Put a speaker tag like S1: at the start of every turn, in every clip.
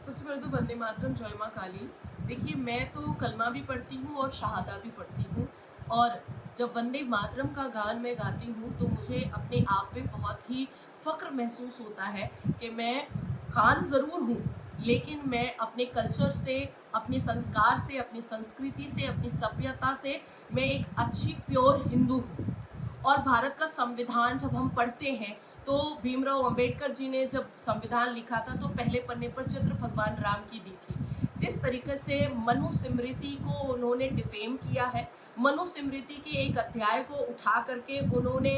S1: सबसे पहले तो वंदे मातरम, जय माँ काली। देखिए, मैं तो कलमा भी पढ़ती हूँ और शहादा भी पढ़ती हूँ, और जब वंदे मातरम का गान मैं गाती हूँ तो मुझे अपने आप पे बहुत ही फ़ख्र महसूस होता है कि मैं खान ज़रूर हूँ, लेकिन मैं अपने कल्चर से, अपने संस्कार से, अपनी संस्कृति से, अपनी सभ्यता से मैं एक अच्छी प्योर हिंदू हूँ। और भारत का संविधान जब हम पढ़ते हैं तो भीमराव अंबेडकर जी ने जब संविधान लिखा था तो पहले पन्ने पर चित्र भगवान राम की दी थी। जिस तरीके से मनुस्मृति को उन्होंने डिफेम किया है, मनुस्मृति के एक अध्याय को उठा करके उन्होंने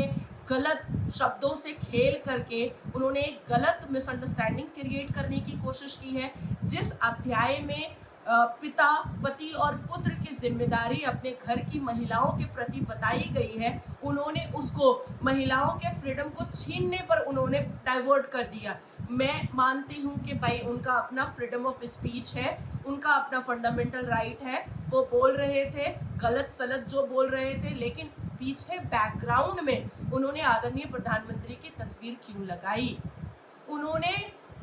S1: गलत शब्दों से खेल करके उन्होंने एक गलत मिसअंडरस्टैंडिंग क्रिएट करने की कोशिश की है। जिस अध्याय में पिता, पति और पुत्र की जिम्मेदारी अपने घर की महिलाओं के प्रति बताई गई है, उन्होंने उसको महिलाओं के फ्रीडम को छीनने पर उन्होंने डाइवर्ट कर दिया। मैं मानती हूँ कि भाई उनका अपना फ्रीडम ऑफ स्पीच है, उनका अपना फंडामेंटल राइट है, वो बोल रहे थे गलत सलत जो बोल रहे थे, लेकिन पीछे बैकग्राउंड में उन्होंने आदरणीय प्रधानमंत्री की तस्वीर क्यों लगाई? उन्होंने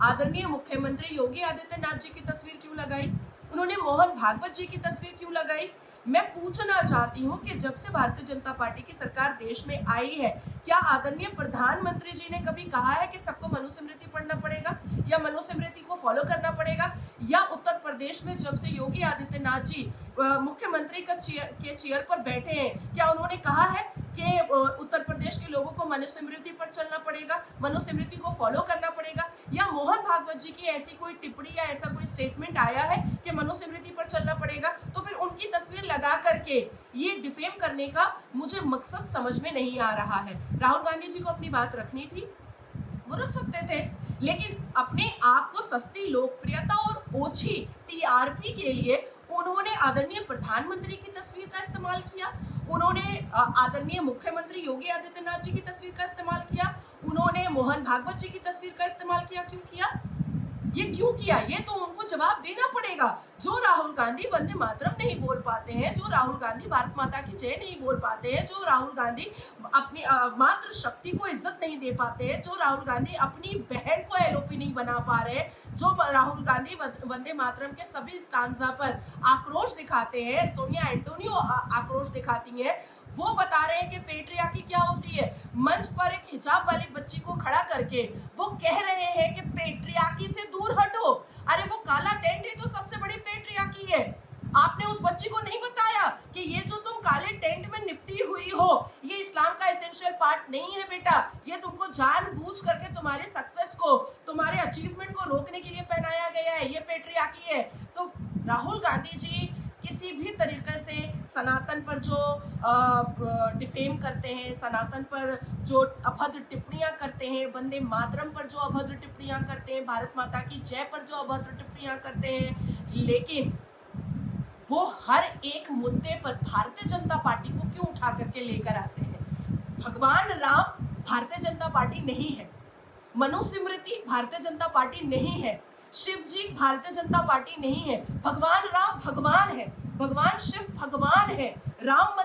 S1: आदरणीय मुख्यमंत्री योगी आदित्यनाथ जी की तस्वीर क्यों लगाई? उन्होंने मोहन भागवत जी की तस्वीर क्यों लगाई? मैं पूछना चाहती हूँ कि जब से भारतीय जनता पार्टी की सरकार देश में आई है, क्या आदरणीय प्रधानमंत्री जी ने कभी कहा है कि सबको मनुस्मृति पढ़ना पड़ेगा या मनुस्मृति को फॉलो करना पड़ेगा? या उत्तर प्रदेश में जब से योगी आदित्यनाथ जी मुख्यमंत्री के चेयर पर बैठे हैं, क्या उन्होंने कहा है कि उत्तर प्रदेश के लोगों को मनुस्मृति पर चलना पड़ेगा, मनुस्मृति को फॉलो करना पड़ेगा? या मोहन भागवत जी की ऐसी कोई टिप्पणी या ऐसा कोई स्टेटमेंट आया है कि मनुस्मृति पर चलना पड़ेगा? तो फिर उनकी तस्वीर लगा करके ये डिफेम करने का मुझे मकसद समझ में नहीं आ रहा है। राहुल गांधी जी को अपनी बात रखनी थी, वो रख सकते थे, लेकिन अपने आप को सस्ती लोकप्रियता और ओछी टीआरपी के लिए उन्होंने आदरणीय प्रधानमंत्री की तस्वीर का इस्तेमाल किया, उन्होंने आदरणीय मुख्यमंत्री योगी आदित्यनाथ जी की तस्वीर का इस्तेमाल किया, उन्होंने मोहन भागवत जी की तस्वीर का इस्तेमाल किया। क्यों किया? ये क्यों किया? ये तो उनको जवाब देना पड़ेगा। जो राहुल गांधी वंदे मातरम नहीं बोल पाते हैं, जो राहुल गांधी भारत माता की जय नहीं बोल पाते हैं, जो राहुल गांधी अपनी मातृ शक्ति को इज्जत नहीं दे पाते हैं, जो राहुल गांधी अपनी बहन को एलओपी नहीं बना पा रहे हैं, जो राहुल गांधी वंदे मातरम के सभी स्टांजा पर आक्रोश दिखाते हैं, सोनिया एंटोनियो आक्रोश दिखाती हैं, वो बता रहे हैं कि पेट्रियार्की क्या होती है। मंच पर एक हिजाब वाली बच्ची को खड़ा करके वो कह रहे हैं कि पेट्रियार्की से दूर हटो। अरे वो काला टेंट ही तो सबसे बड़ी पेट्रियार्की है। आपने उस बच्ची को नहीं बताया कि ये जो तुम काले टेंट में निपटी हुई हो, ये इस्लाम का एसेंशियल पार्ट नहीं है बेटा, ये तुमको जानबूझ करके तुम्हारे सक्सेस को, तुम्हारे अचीवमेंट को रोकने के लिए पहनाया गया है, ये पेट्रियार्की है। तो राहुल गांधी जी किसी भी तरीके से सनातन पर जो डिफेम करते हैं, सनातन पर जो अभद्र टिप्पणियां करते हैं, वंदे मातरम पर जो अभद्र टिप्पणियां करते हैं, भारत माता की जय पर जो अभद्र टिप्पणियां करते हैं, लेकिन वो हर एक मुद्दे पर भारतीय जनता पार्टी को क्यों उठा करके लेकर आते हैं? भगवान राम भारतीय जनता पार्टी नहीं है, मनुस्मृति भारतीय जनता पार्टी नहीं है, शिव जी भारतीय जनता पार्टी नहीं है, भगवान राम भगवान है, भगवान शिव भगवान है, राम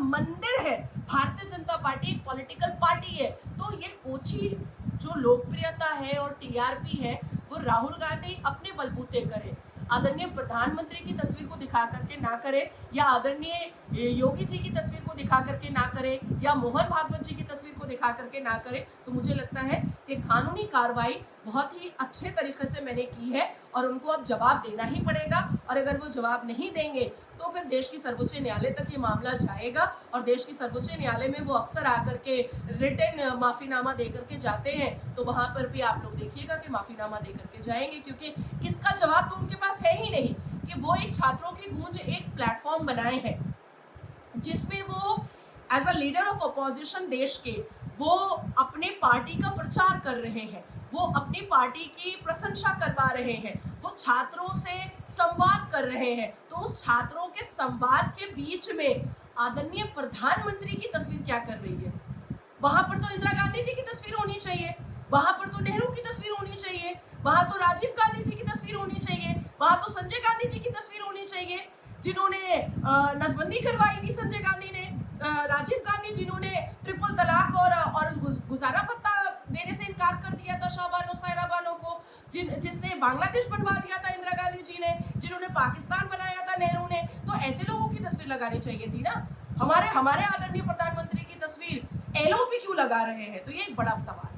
S1: मंदिर है। भारतीय जनता पार्टी एक पॉलिटिकल पार्टी है। तो ये ओछी जो लोकप्रियता है और टीआरपी है वो राहुल गांधी अपने बलबूते करे, आदरणीय प्रधानमंत्री की तस्वीर को दिखा करके ना करे, या आदरणीय योगी जी की तस्वीर को दिखा करके ना करे, या मोहन भागवत जी की तस्वीर को दिखा करके ना करे। तो मुझे लगता है कि कानूनी कार्रवाई बहुत ही अच्छे तरीके से मैंने की है और उनको अब जवाब देना ही पड़ेगा, और अगर वो जवाब नहीं देंगे तो फिर देश की सर्वोच्च न्यायालय तक ये मामला जाएगा, और देश की सर्वोच्च न्यायालय में वो अक्सर आकर के रिटन माफीनामा दे करके जाते हैं, तो वहां पर भी आप लोग देखिएगा कि माफीनामा दे करके जाएंगे, क्योंकि इसका जवाब तो उनके पास है ही नहीं कि वो एक छात्रों की गूंज एक प्लेटफॉर्म बनाए हैं जिसमें वो as a leader of opposition देश के वो अपने पार्टी का प्रचार कर रहे हैं, वो अपनी पार्टी की प्रशंसा करवा रहे हैं, वो छात्रों से संवाद कर रहे हैं। तो उस छात्रों के संवाद के बीच में आदरणीय प्रधानमंत्री की तस्वीर क्या कर रही है? वहां पर तो इंदिरा गांधी जी की तस्वीर होनी चाहिए, वहां पर तो नेहरू की तस्वीर होनी चाहिए, वहां तो राजीव गांधी जी की तस्वीर होनी चाहिए, वहां तो संजय गांधी जी की तस्वीर होनी चाहिए, जिन्होंने नसबंदी करवाई थी संजय गांधी ने, राजीव गांधी जिन्होंने ट्रिपल तलाक और गुजारा भत्ता देने से इनकार कर दिया था शाहबानो सायरा बानो को, जिसने बांग्लादेश बनवा दिया था इंदिरा गांधी जी ने, जिन्होंने पाकिस्तान बनाया था नेहरू ने, तो ऐसे लोगों की तस्वीर लगानी चाहिए थी ना। हमारे आदरणीय प्रधानमंत्री की तस्वीर एलओपी क्यों लगा रहे हैं, तो ये एक बड़ा सवाल है।